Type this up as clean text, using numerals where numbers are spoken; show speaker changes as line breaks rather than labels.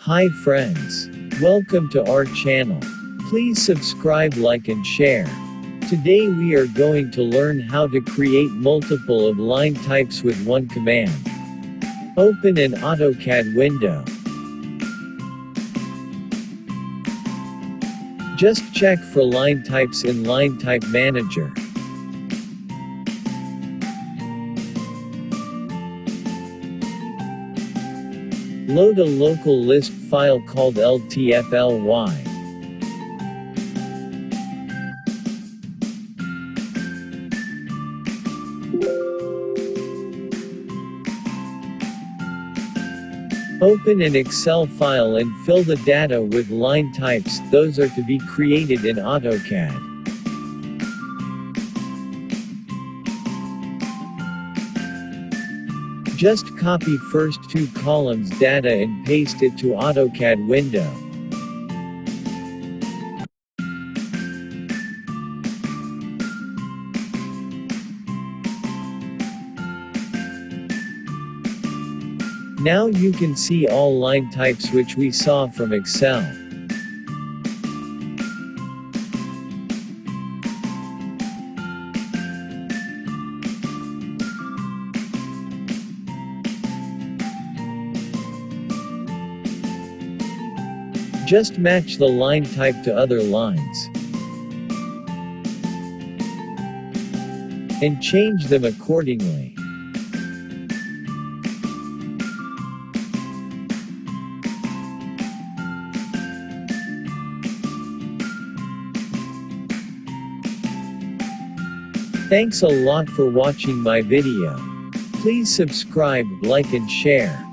Hi friends. Welcome to our channel. Please subscribe, like and share. Today we are going to learn how to create multiple of line types with one command. Open an AutoCAD window. Just check for line types in Line Type Manager. Load a local Lisp file called LTFLY. Open an Excel file and fill the data with line types. Those are to be created in AutoCAD. Just copy first two columns data and paste it to AutoCAD window. Now you can see all line types which we saw from Excel. Just match the line type to other lines and change them accordingly. Thanks a lot for watching my video. Please subscribe, like and share.